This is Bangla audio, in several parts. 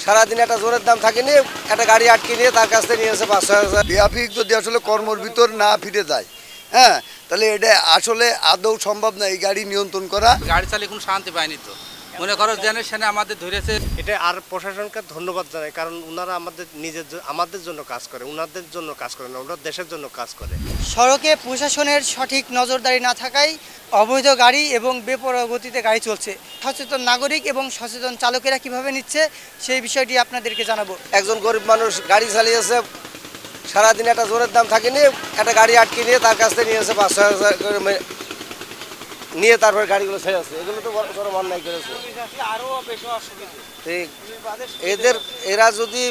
সারাদিন একটা জোরের দাম থাকেনি, একটা গাড়ি আটকে নিয়ে তার কাছ থেকে নিয়েছে 5,000। ট্রাফিক যদি আসলে কর্মর ভিতর না ফিরে যায়, হ্যাঁ, তাহলে এটা আসলে আদৌ সম্ভব না এই গাড়ি নিয়ন্ত্রণ করা। গাড়ি চালিয়ে কোনো শান্তি পায়নি তো, মনে করো জেনে সেনে আমাদের ধরেছে। এটা আর প্রশাসনকে ধন্যবাদ জানাই, কারণ ওনারা আমাদের জন্য কাজ করে, ওনাদের জন্য কাজ করে না, ওনারা দেশের জন্য কাজ করে। সড়কে প্রশাসনের সঠিক নজরদারি না থাকায় অবৈধ গাড়ি এবং বেপরোয়া গতিতে গাড়ি চলছে। সচেতন নাগরিক এবং সচেতন চালকেরা কিভাবে নিচ্ছে সেই বিষয়টি আপনাদেরকে জানাবো। একজন গরিব মানুষ গাড়ি চালিয়েছে, সারাদিন একটা জোরের দাম থাকেনি, একটা গাড়ি আটকে নিয়ে তার কাছ থেকে নিয়েছে 5,000 করে নিয়ে তারপর গাড়িগুলো ছেড়ে আছে। এগুলো তো বড় অন্যায় করেছে। এরা যদি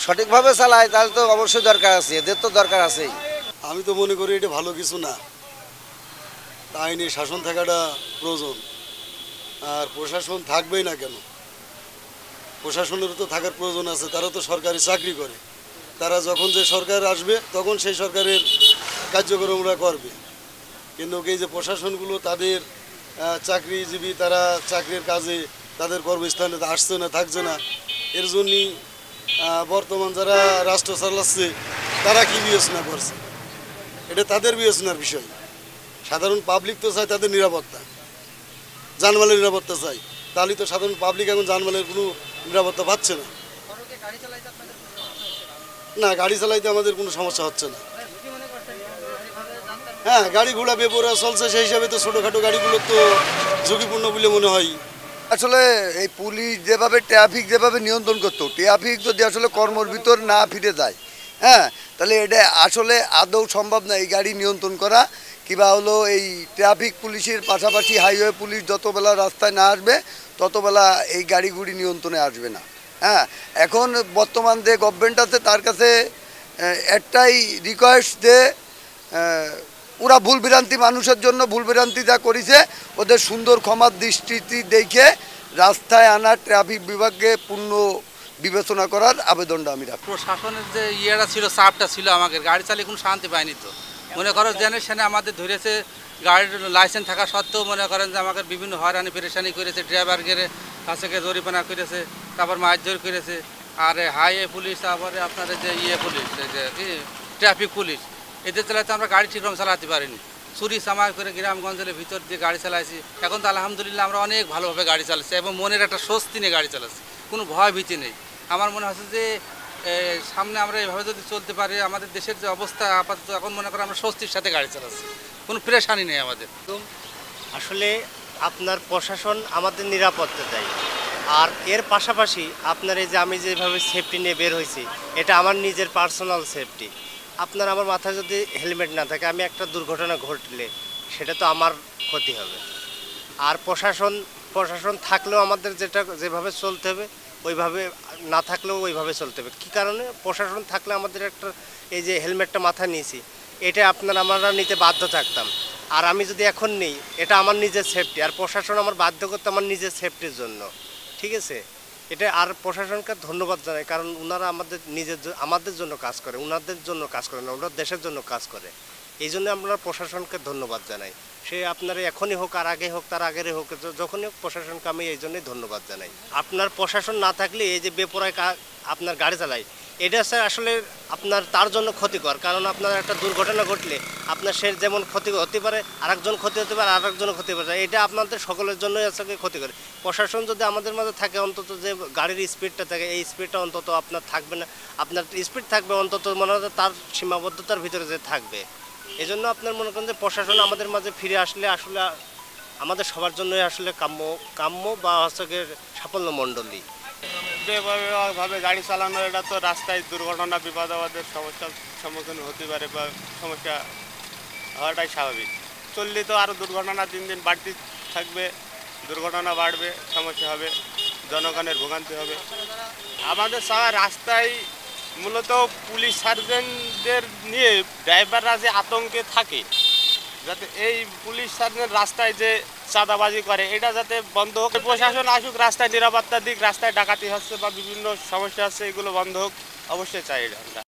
সঠিকভাবে চালায় তাহলে তো অবশ্যই দরকার আছে, এদের তো দরকার আছেই। আমি তো মনে করি এটা ভালো কিছু না, আইনি শাসন থাকাটা প্রয়োজন। আর প্রশাসন থাকবেই না কেন, প্রশাসনেরও তো থাকার প্রয়োজন আছে, তারা তো সরকারি চাকরি করে। তারা যখন যে সরকার আসবে তখন সেই সরকারের কার্যক্রমরা করবে। কিন্তু এই যে প্রশাসনগুলো তাদের চাকরিজীবী, তারা চাকরির কাজে তাদের কর্মস্থানে আসছে না, থাকছে না, এর জন্যই বর্তমান যারা রাষ্ট্র চালাচ্ছে তারা কি বিবেচনা করছে, এটা তাদের বিবেচনার বিষয়। সাধারণ পাবলিক তো চায় তাদের নিরাপত্তা, জানমালের নিরাপত্তা চাই, তাহলে তো সাধারণ পাবলিক এখন জানমালের কোনো নিরাপত্তা পাচ্ছে না। না, গাড়ি চালাইতে আমাদের কোনো সমস্যা হচ্ছে না। হ্যাঁ, গাড়ি ঘোড়া বেপরোয়া চলছে, সেই হিসাবে তো ছোটোখাটো গাড়িগুলো তো ঝুঁকিপূর্ণ বলে মনে হয়। আসলে এই পুলিশ যেভাবে ট্রাফিক যেভাবে নিয়ন্ত্রণ করতো, ট্রাফিক যদি আসলে কর্মর ভিতর না ফিরে যায়, হ্যাঁ, তাহলে এটা আসলে আদৌ সম্ভব না এই গাড়ি নিয়ন্ত্রণ করা। কিংবা হলো এই ট্রাফিক পুলিশের পাশাপাশি হাইওয়ে পুলিশ যতবেলা রাস্তায় না আসবে ততবেলা এই গাড়িগুড়ি নিয়ন্ত্রণে আসবে না। হ্যাঁ, এখন বর্তমান যে গভর্নমেন্ট আছে তার কাছে একটাই রিকোয়েস্ট যে ওরা ভুলভ্রান্তি মানুষের জন্য ভুলভ্রান্তি যা করেছে ওদের সুন্দর ক্ষমার দৃষ্টিতে দেখে রাস্তায় আনা ট্রাফিক বিভাগকে পূর্ণ বিবেচনা করার আবেদনটা আমি রাখি। প্রশাসনের যে ইয়েটা ছিল, চাপটা ছিল, আমাকে গাড়ি চালিয়ে কোনো শান্তি পায়নি তো, মনে করো জেনে সেনে আমাদের ধরেছে। গাড়ির লাইসেন্স থাকা সত্ত্বেও মনে করেন যে আমাকে বিভিন্ন হয়রানি পেরেশানি করেছে, ড্রাইভারকে কাছে জরিমানা করেছে, তারপর মারধর করেছে। আর হাইওয়ে পুলিশ, তারপরে আপনার যে পুলিশ, যে কি ট্রাফিক পুলিশ, এদের চালাতে আমরা গাড়ি ঠিকরকম চালাতে পারিনি। চুরি চামার করে গ্রামগঞ্জের ভিতর দিয়ে গাড়ি চালাইছি। এখন তো আলহামদুলিল্লাহ আমরা অনেক ভালোভাবে গাড়ি চালাচ্ছি এবং মনের একটা স্বস্তি নিয়ে গাড়ি চালাচ্ছি, কোনো ভয় ভীতি নেই। আমার মনে হচ্ছে যে সামনে আমরা এভাবে যদি চলতে পারি, আমাদের দেশের যে অবস্থা আপাতত এখন মনে করেন আমরা স্বস্তির সাথে গাড়ি চালাচ্ছি, কোনো পেরেশানি নেই আমাদের। আসলে আপনার প্রশাসন আমাদের নিরাপত্তা দেয়, আর এর পাশাপাশি আপনার এই যে আমি যেভাবে সেফটি নিয়ে বের হয়েছি, এটা আমার নিজের পার্সোনাল সেফটি। আপনার আমার মাথায় যদি হেলমেট না থাকে, আমি একটা দুর্ঘটনা ঘটলে সেটা তো আমার ক্ষতি হবে। আর প্রশাসন থাকলেও আমাদের যেভাবে চলতে হবে ওইভাবে, না থাকলেও ওইভাবে চলতে হবে। কী কারণে? প্রশাসন থাকলে আমাদের একটা এই যে হেলমেটটা মাথায় নিয়েছি, এটা আমরা নিতে বাধ্য থাকতাম। আর আমি যদি এখন নেই, এটা আমার নিজের সেফটি, আর প্রশাসন আমার বাধ্য করতে আমার নিজের সেফটির জন্য। ঠিক আছে, এটা আর প্রশাসনকে ধন্যবাদ জানাই, কারণ ওনারা আমাদের জন্য কাজ করে, ওনাদের জন্য কাজ করে না, ওনারা দেশের জন্য কাজ করে। এই জন্য আমরা প্রশাসনকে ধন্যবাদ জানাই। সে আপনার এখনই হোক, আর আগে হোক, তার আগেরই হোক, যখনই হোক, প্রশাসনকে আমি এই জন্যই ধন্যবাদ জানাই। আপনার প্রশাসন না থাকলে এই যে বেপরোয়া আপনার গাড়ি চালায়, এটা স্যার আসলে আপনার তার জন্য ক্ষতিকর। কারণ আপনার একটা দুর্ঘটনা ঘটলে আপনার সে যেমন ক্ষতি হতে পারে, আরেকজন ক্ষতি হতে পারে, আরেকজনও ক্ষতি হতে পারে। এটা আপনাদের সকলের জন্যই আসলে ক্ষতি করে। প্রশাসন যদি আমাদের মাঝে থাকে, অন্তত যে গাড়ির স্পিডটা থাকে, এই স্পিডটা অন্তত আপনার থাকবে না। আপনার স্পিড থাকবে অন্তত মনে হয় তার সীমাবদ্ধতার ভিতরে যে থাকবে। এই জন্য আপনার মনে করেন যে প্রশাসন আমাদের মাঝে ফিরে আসলে আসলে আমাদের সবার জন্যই আসলে কাম্য বা হচ্ছে সাফল্য মণ্ডলী। বেপরোয়াভাবে গাড়ি চালানো, এটা তো রাস্তায় দুর্ঘটনা, বিপদ আপদের সমস্যার সম্মুখীন হতে পারে বা সমস্যা হওয়াটাই স্বাভাবিক। চললে তো আরও দুর্ঘটনা দিন দিন বাড়তে থাকবে, দুর্ঘটনা বাড়বে, সমস্যা হবে, জনগণের ভোগান্তি হবে। আমাদের সবাই রাস্তায় মূলত পুলিশ সার্জেন্টদের নিয়ে ড্রাইভাররা যে আতঙ্কে থাকে, যাতে এই পুলিশ সার্জেন্ট রাস্তায় যে চাঁদাবাজি করে এটা যাতে বন্ধ হোক। প্রশাসন আসুক, রাস্তায় নিরাপত্তা দিক, রাস্তায় ডাকাতি হচ্ছে বা বিভিন্ন সমস্যা হচ্ছে, এগুলো বন্ধ হোক, অবশ্যই চাই এটা।